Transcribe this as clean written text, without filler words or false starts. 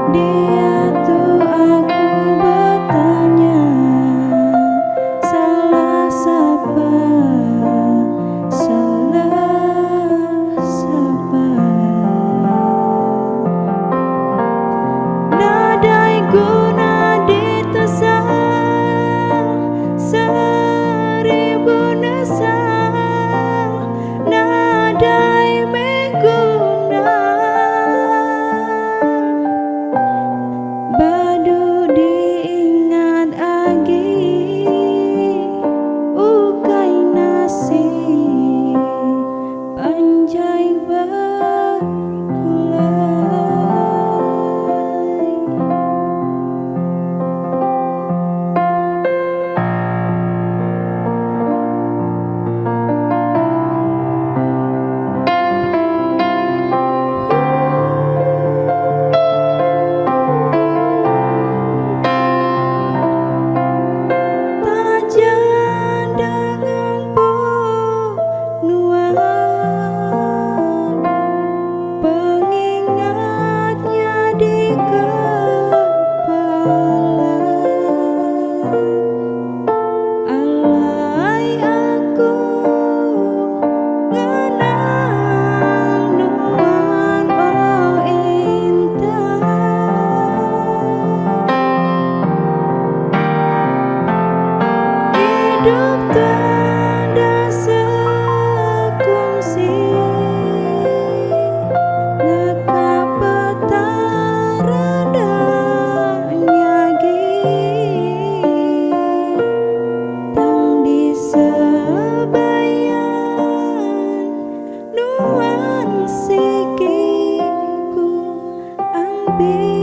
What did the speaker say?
Dia tuh aku bertanya, salah siapa, salah siapa. Nadai guna ditesang, seribu nesang, nadai mengguna. Badu diingat agi, ukai nasi, panjai pengingatnya di kepala. Alai aku ngenang nuan oh indah. Hidup tanda sekongsi, naka petara dan nyagi, tang di sebayan nuan sikiku ambil.